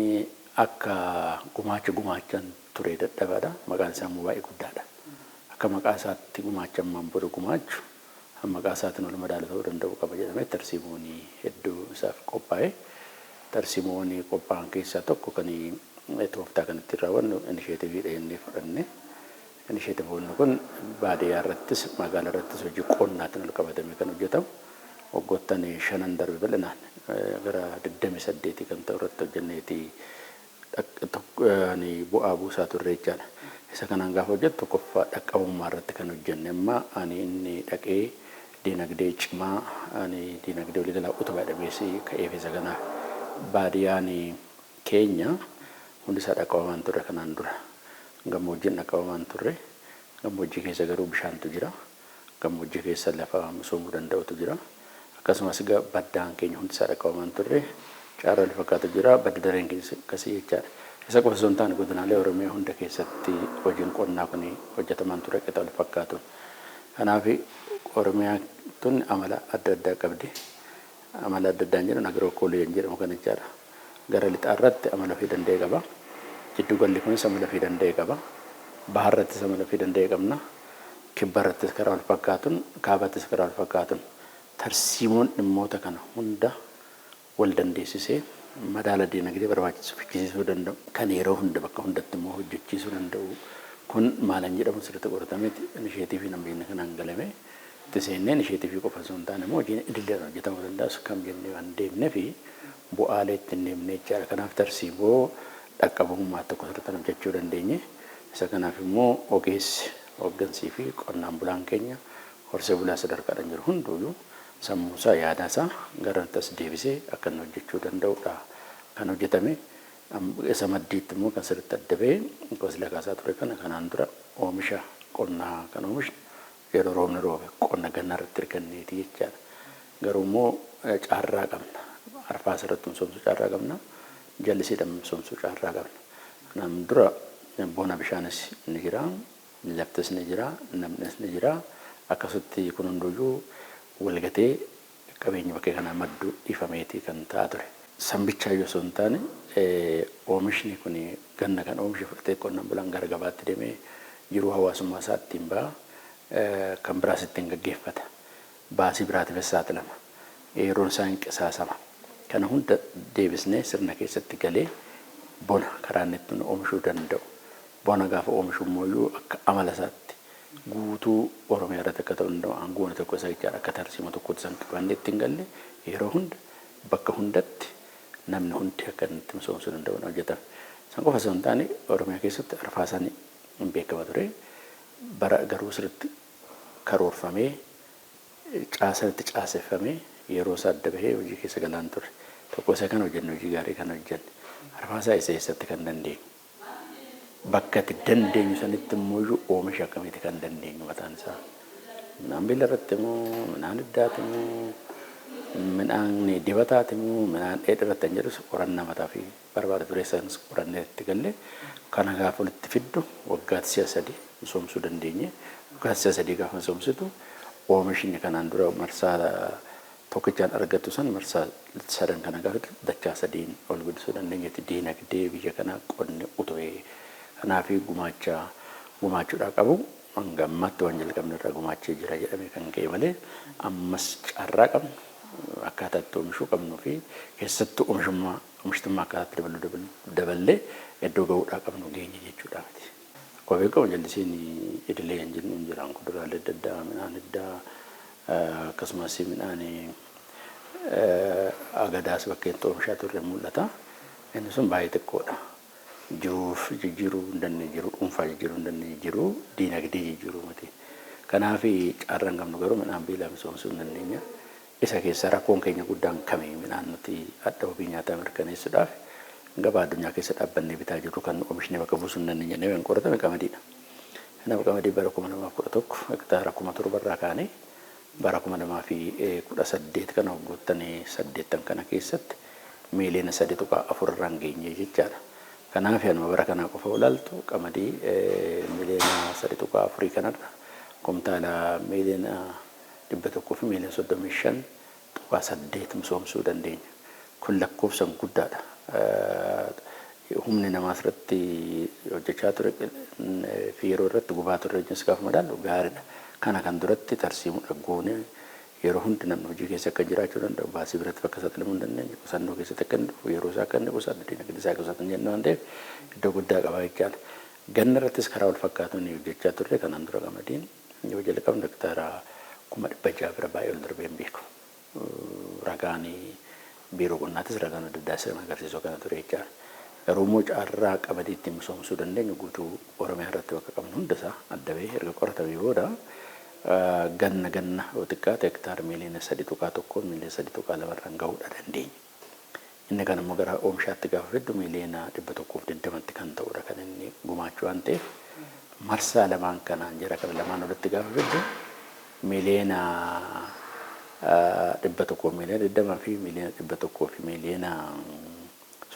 inni akka gumaachan ture dadhabaadha. Maqaan isaa immoo baay'ee guddaadha. Akka maqaa isaatti gumaachan maambura gumaachu maqaa isaatiin wal madaala ta'uu danda'u qaba jedhamee tarsiimoonni hedduu isaaf qophaa'e. Tarsiimoonni qophaa'an keessaa tokko kan tooftaa kanatti raawwannu inisheetiivii inni fudhanne. Inisheetiivoonni kun baadiyyaa irrattis magaalaa irrattis hojii qonnaatiin wal qabatame kan hojjetamu. Waggoottan 5 darbe bal'inaan gara 28 kan ta'u irratti hojjenneeti bu'aa buusaa turre jechaadha. Isa kanaan gaafa hojjetu tokkoffaa dhaqqabummaa irratti kan hojjenne amma inni dhaqee diinagdee cimaa diinagdee waliigalaa utubaa dhabeessii ka'eef isa kanaaf baadiyyaan keenya hundi isaa dhaqqabamaan turre kanaan dura. Gammoojjiin dhaqqabamaan turre gammoojjii keessa garuu bishaantu jira. Gammoojjii keessa lafa misoomuu danda'utu jira. Akkasumas baddaan keenya hundi isaa dhaqqabamaan turre caarraa fakkaatu jira. Badda dareen akkasii jechaadha. Isa qofa osoo hin taane godinaalee Oromiyaa hunda keessatti hojiin qonnaa kun hojjetamaan ture qixa wal fakkaatu. Kanaaf Oromiyaa tun amala adda addaa qabdi. Amala adda addaan jedhu agirookoolii jedhamu kan jechaadha. Gara lixaa irratti amala ofii danda'e qaba. Jiddu galli kunis amala ofii danda'e qaba. Bahar irrattis amala ofii danda'e qabna. Kibba irrattis karaa wal fakkaatuun kaabattis karaa wal fakkaatuun tarsiimoon dhimmoota kana hunda wal dandeessisee madaala diinagdee barbaachisu fichisiisuu danda'u kan yeroo hunda bakka hundatti immoo hojjechiisuu danda'u kun maalan jedhamu sirriitti qoratameeti inisheetiivii namni kanaan galame itti seennee inisheetiivii qofa osoo hin taane immoo hojiin idileedhaan hojjetamuu danda'us kam jennee waan deemnee fi bu'aalee ittiin deemnee jechaadha. Kanaaf tarsiimoo dhaqqabummaa tokko sirriitti hojjechuu dandeenye isa kanaaf immoo ogeessi hooggansii fi qonnaan bulaan keenya horsee bulaa sadarkaadhaan jiru hunduyyuu sammuusaa yaadaasaa garantas deebisee akka inni hojjechuu danda'udha kan hojjetame. Isa maddiitti immoo kan sirriitti adda ba'ee gosa lakaasaa ture kana kanaan dura oomisha qonnaa kan oomishnu yeroo roobni roobe qonna gannaa irratti hirkanneeti jechaadha. Garuu immoo caarraa qabna. Arfaasa irratti misoomsuu caarraa qabna. Jallisiidhaan misoomsuu caarraa qabna. Kanaan dura bona bishaanis ni jira, laftis ni jira, namnis ni jira. Akkasutti kun hunduyyuu walgatee qabeenya bakkee kanaa madduu dhiifameetii kan ta'a ture. Sambichaa yoo osoo hin taane oomishni kun ganna kan oomishe fudhatee qonnaan bulaan gara gabaatti deemee jiruu hawaasummaa isaa ittiin ba'a. Kan biraas ittiin gaggeeffata. Baasii biraatiifis saaxilama. Yeroon isaa hin qisaasama. Kana hunda deebisnee sirna keessatti galee bona karaa inni ittiin oomishuu danda'u. Bona gaafa oomishu immoo akka amala isaatti guutuu Oromiyaa irratti akka ta'u danda'u aangoon tokko isa jechaadha. Akka tarsiima tokkotti san qabannee ittiin galle yeroo hunda bakka hundatti namni hundi akka itti misoomsuu danda'u hojjetame. San qofa osoo hin taane Oromiyaa keessatti arfaasaan hin beekama ture. Bara garuu sirriitti karoorfamee caasatti caaseffamee yeroo isaa adda bahee hojii keessa galaan ture. Tokko isa kan hojjenne hojii gaarii kan hojjenne arfaasaa isa eessatti kan dandeenyu. Bakka itti dandeenyu sanitti immoo oomisha akkamiiti kan dandeenyu mataan isaa. Midhaan beela irratti immoo midhaan hiddaati immoo midhaan dibataati immoo midhaan dheedhii irratti kan jedhus qorannaa mataa fi barbaada ture sanis qorannee itti galle kana gaafa walitti fiddu waggaatti si'a 3 misoomsuu dandeenye. Waggaatti si'a 3 gaafa misoomsitu oomishni kanaan dura marsaa tokkichaan argattu san marsaa 3 kana gaafa dachaa 3 ol guddisuu dandeenyetti diinagdee biyya kanaa qonni utubee. Kanaaf gumaachuudhaa qabu hanga ammaatti waan jalqabne irraa gumaachee jira jedhamee kan ka'e malee ammas carraa qabnu akkaataa itti oomishuu qabnuu fi keessattuu oomishtummaa akkaataatti daballee iddoo ga'uudhaa qabnu geenye jechuudha miti. Akkuma beekamu jallisiin idilee kan jennu hin jiraan kuduraalee adda addaa midhaan addaa akkasumas midhaan agadaas bakkeen oomishaa turre mul'ata. Inni sun baay'ee xiqqoodha. Jiruuf jijjiiruu hin dandeenye jiru dhuunfaa jijjiiruu hin dandeenye jiru diinagdee jijjiiruu miti. Kanaaf carraan qabnu garuu midhaan beelaa misoomsuu hin dandeenya. Isa keessa rakkoon keenya guddaan kamii midhaan nuti adda ofii nyaataa mirkaneessuudhaaf gabaa addunyaa keessa dhaabbannee bitaa jirru kan oomishni bakka buusuu hin dandeenye jennee waan qoratame qamadiidha. Kanaaf qamadii bara 2011 hektaara 7,000 irraa kaanee bara 2018 kana waggoottan 8 kana keessatti miiliyoona 3.4 irraan geenye jechaadha. Kanaaf yanuma bara kana qofa olaaltu qamadii miiliyoona 3.4 kanarra kumtaala miiliyoona 100 fi miiliyoona 35.8 misoomsuu dandeenya. Kun lakkoofsa guddaadha. humni namaa irratti hojjechaa ture fi yeroo irratti gubaa ture wajjinis gaafa madaalu gaariidha. Kana kan duratti tarsiimuu dhaggoonee yeroo hundi namni hojii keessa akka jiraachuu danda'u baasii biratti bakka saaxilamuu hin dandeenye qusannoo keessatti akka inni yeroo isaa akka inni qusatu dinagdee isaa qusatan jennu waan ta'eef iddoo guddaa qaba jechaadha. Ganna irrattis karaa wal fakkaatuun hojjechaa turre kanaan dura qamadiin yoo jalqabnu hektaara 600 bira baay'ee ol darbee hin beeku. Ragaan biiroo qonnaatis ragaan adda addaa sirna agarsiisuu kana ture jechaadha. Garuu immoo caarraa qamadii ittiin misoomsuu dandeenyu guutuu Oromiyaa irratti bakka qabnu hundasaa adda bahee erga qoratamee booda ganna yoo xiqqaate hektaara miiliyoona 3.1 miiliyoona 3.2 gahuudha dandeenya. Inni kan immoo gara oomishaatti gaafa fiddu miiliyoona 120 kan ta'udha kan inni gumaachuu waan ta'eef marsaa lamaan kanaan jira kana lamaan walitti gaafa fiddu miiliyoona 100 miiliyoona 20 fi miiliyoona 100 fi miiliyoona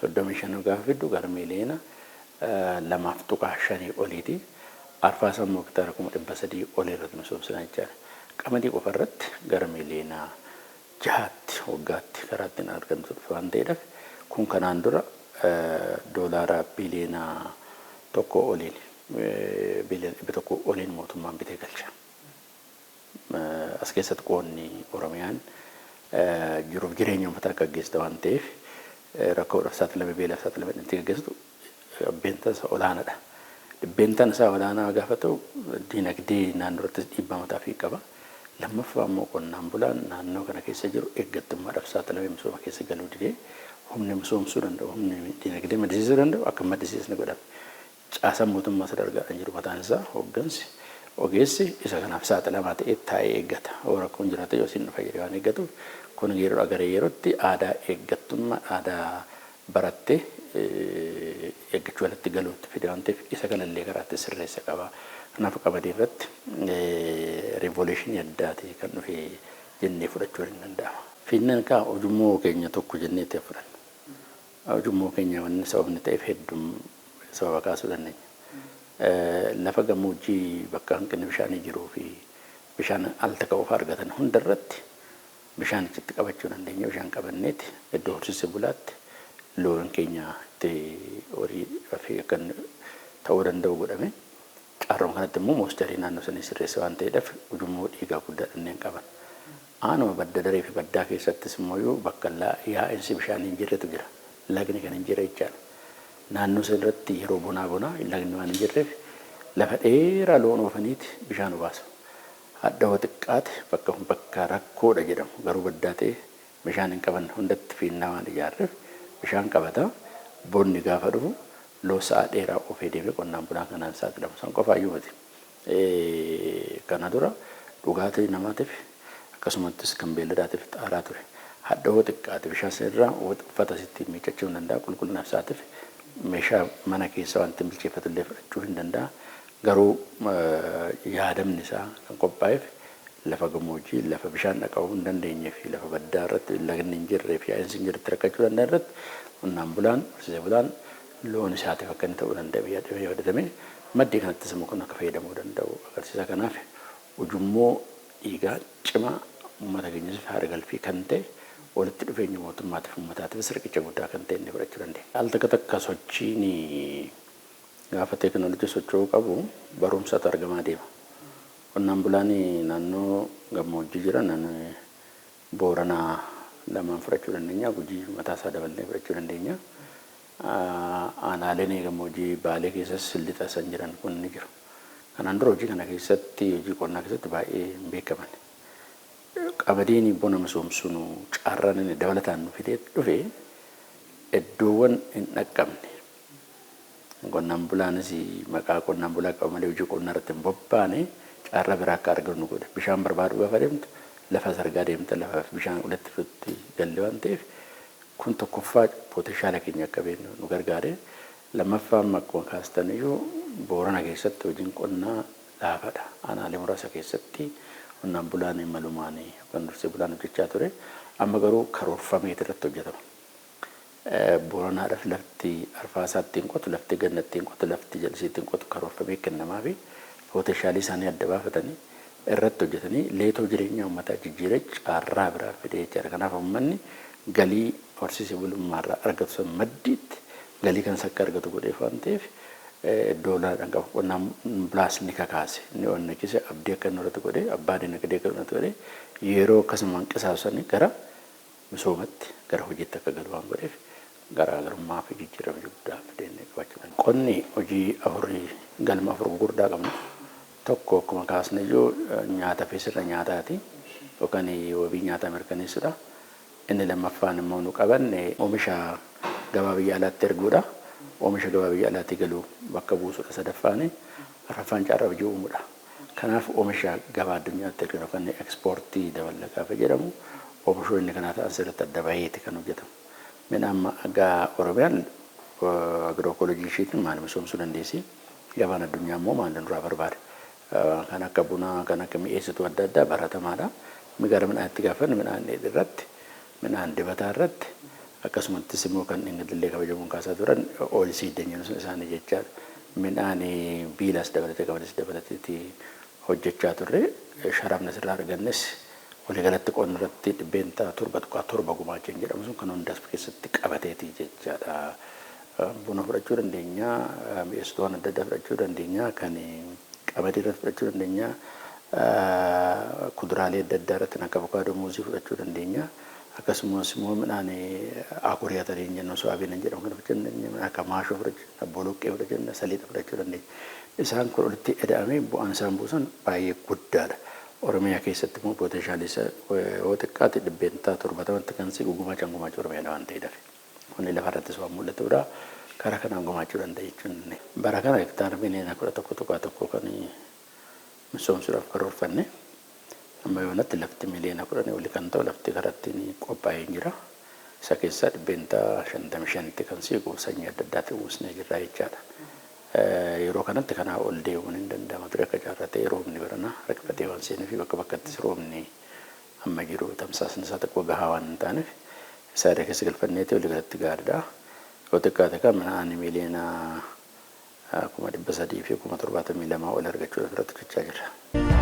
35 gaafa fiddu gara miiliyoona 2.5 oliiti. Arfaasaa immoo hektaara 300 ol irratti misoomsina jechaadha. Qamadii qofa irratti gara miiliyoona 6 waggaatti karaa ittiin argamtu waan ta'eedhaaf kun kanaan dura doolaara biliyoona 1 oliin biliyoona 1 oliin mootummaan bitee galcha. As keessatti qoonni Oromiyaan jiruuf jireenya uummataa akka gaggeessita waan ta'eef rakkoodhaaf saaxilamee beelaaf saaxilamee itti gaggeessitu dhibbeentaan isaa olaanaadha. Dhibbeentaan isaa olaanaa gaafa ta'u dinagdee naannoo irratti dhiibbaa mataa fi qaba. Lammaffaa immoo qonnaan bulaan naannoo kana keessa jiru eeggattummaadhaaf saaxilamee misooma keessa galuu didee humni misoomsuu danda'u humni dinagdee maddisiisuu danda'u akka maddisiisne godhama. Caasaan mootummaa sadarkaadhaan jiru mataan isaa hooggansi ogeessi isa kanaaf saaxilamaa ta'ee taa'ee eeggata. Rakkoon jiraata yoo isin dhufa jedhee waan eeggatuuf kun yeroo agaree yerootti aadaa eeggattummaa aadaa barattee eeggachuu alatti galuutti fide waan ta'eef isa kanallee karaatti sirreessa qaba. Kanaaf qamadii irratti riivooluushinii addaati kan dhufe jennee fudhachuu hin danda'ama. Fiinnan kaa ujummoo keenya tokko jennee itti fudhannu. Ujummoo keenya wanni sababni ta'eef hedduu sababa kaasuu dandeenya. Lafa gammoojjii bakka hanqinni bishaanii jiruu fi bishaan al takka of argatan hunda irratti bishaan itti qabachuu dandeenya. Bishaan qabanneeti iddoo horsiise bulaatti loon keenya itti horii fi akkan ta'uu danda'u godhame. Carroon kanatti immoo moostarii naannoo sanii sirreessa waan ta'eedhaaf ujummoo dhiigaa guddaa dhanneen qaban. Aanuma badda daree fi baddaa keessattis immoo bakka yaa'insi bishaanii hin jirretu jira. Lagni kan hin jirre jechaadha. Naannoo sanarratti yeroo bonaa lagni waan hin jirreef lafa dheeraa loon oofaniiti bishaan obaasu. Hadda hoo xiqqaate bakka rakkoodha jedhamu garuu baddaa ta'e bishaan hin qaban hundatti fiinnaa waan ijaarreef bishaan qabata. Bonni gaafa dhufu loo sa'a dheeraa ofee deemee qonnaan bulaan kanaan saaxilamu. San qofaayyuu miti. Kana dura dhugaatii namaatiif akkasumattis kan beelladaatiif xaaraa ture. Hadda hoo xiqqaate bishaan sanarraa uffata sitti miiccachuu hin danda'a. Qulqullina isaatiif meeshaa mana keessa wanti bilcheeffatu illee fudhachuu hin danda'a. Garuu yaadamni isaa kan qophaa'eef lafa gammoojjii lafa bishaan dhaqabuu hin dandeenye fi lafa baddaa irratti lagni hin jirree fi yaa'insi hin jirretti rakkachuu danda'an irratti qonnaan bulaan horsiisee bulaan loon isaatiif akka inni ta'uu danda'e yaadatamee maddii kanattis immoo kun akka fayyadamuu danda'u agarsiisa. Kanaaf ujummoo dhiigaa cimaa uummata keenyas haara galfii kan ta'e walitti dhufeenya mootummaatiif uummataatiifis riqicha guddaa kan ta'e inni fudhachuu dandeenya. Al takka sochiin gaafa teekinooloojii socho'uu qabu barumsatu argamaa deema. Qonnaan bulaan naannoo gammoojjii jira naannoo Booranaa lamaan fudhachuu dandeenya. Gujii mataasaa daballee fudhachuu dandeenya. Aanaaleen gammoojjii Baalee keessas lixa san jiran kun ni jiru. Kanaan dura hojii kana keessatti hojii qonnaa keessatti baay'ee hin beekaman. Qamadiin bona misoomsuun carraan inni dabalataan nu fidee dhufe iddoowwan hin dhaqqabne. Qonnaan bulaanis maqaa qonnaan bulaa qabu malee hojii qonnaa irratti hin bobbaane carraa biraa akka argannu godhe. Bishaan barbaadu gaafa deemtu lafa sargaa deemta lafa bishaan walitti fidutti galle waan ta'eef kun tokkoffaa potenshaala keenya akka beeknu nu gargaare. Lammaffaan akkuma kaastan iyyuu Boorana keessatti hojiin qonnaa laafadha. Aanaalee muraasa keessatti qonnaan bulaan malumaan kan dursee bulaan hojjechaa ture. Amma garuu karoorfamee irratti hojjetama. Booranaadhaaf lafti arfaasaatti hin qotu, lafti gannatti hin qotu, lafti jalisiitti hin qotu karoorfamee kennamaa fi poteenshaalii isaanii adda baafatanii irratti hojjetanii leetoo jireenya uummataa jijjiiree carraa biraa fidee jechaadha. Kanaaf uummanni galii horsiisee bulummaarraa argatu san maddiitti galii kan sakka argatu godheef waan ta'eef doolaadhaan qabu qonnaan bulaas ni kakaase ni onnachise abdii akka inni irratti godhee abbaa dinagdee akka irratti godhee yeroo akkasuma hanqisaasanii gara misoomatti gara hojiitti akka galu waan godheef garaagarummaa fi jijjiirama guddaa fidanii qabachuudhaan. Qonni hojii afurii galma afur gurguddaa qabna. Tokko akkuma kaasne iyyuu nyaata fi sirna nyaataati yookaan wabii nyaataa mirkaneessuudha. Inni lammaffaan immoo nu qabanne oomisha gabaa biyya alaatti erguudha. Oomisha gabaa biyya alaatti galuu bakka buusuudha. Sadaffaan arfaffaan carraa hojii uumuudha. Kanaaf oomisha gabaa addunyaatti erginu yookaan ekspoortii dabalataa jedhamu oomishoonni kanaa ta'an sirriitti adda baheeti kan hojjetamu. Midhaan gaa Oromiyaan agirookoolojii isheetiin maal misoomsuu dandeessi. Gabaan addunyaa immoo maal nurraa barbaade. Kan akka bunaa kan akka mi'eessituu adda addaa baratamaadha. Gara midhaanitti gaafanne midhaan dheedhii irratti midhaan dibataa irratti akkasumattis immoo kan dinagdee kabajamuun kaasaa turan oolsiid jennuun isaanii jechaadha. Midhaan biilaas dabalatee qabanis dabalateetti hojjechaa turre sharaafna sirraa argannes waliigalatti qonna irratti dhibbeentaa torba gumaacheen jedhamu sun kan hundaas keessatti qabateeti jechaadha. Buna fudhachuu dandeenya, mi'eessituuwwan adda addaa fudhachuu dandeenya, kan qamadii irratti fudhachuu dandeenya, kuduraalee adda addaa irratti akka avokaadoo muuzii fudhachuu dandeenya. Akkasumas immoo midhaan akurii atariin jennu so'aabiin jedhamu kan fudhachuu dandeenya, akka maashoo fudhachuu dandeenya, boloqqee fudhachuu dandeenya, saliixa fudhachuu dandeenya. Isaan kun walitti ida'amee bu'aan isaan buusan baay'ee guddaadha. Oromiyaa keessatti immoo potenshaaliin yoo xiqqaate dhibbeentaa 70 kan siqu gumaachaan Oromiyaa waan ta'eedhaaf. Kun lafarrattis waan mul'atudha. Karaa kanaan gumaachuu danda'a jechuun. Bara kana hektaara miliyoona 11 kan misoomsuudhaaf karoorfanne. Amma yoonatti lafti miliyoona 10 olii kan ta'u lafti karatti qophaa'ee jira. Isa keessaa dhibbeentaa 55 kan siqu sanyii adda addaatti uwwisnee jirra jechaadha. Yeroo kanatti kanaa ol deemuun hin danda'amu ture akka jaarratee roobni barana rakkifatee waan seenuuf bakka bakkattis roobni amma jiru tamsaasni isaa xiqqoo gahaa waan hin taaneef isaa keessa galfanneeti walii galatti gaariidha. Yoo xiqqaate kan midhaan miliyoona 300,000 fi 72,000 ol argachuudhaaf irratti hojjechaa jira.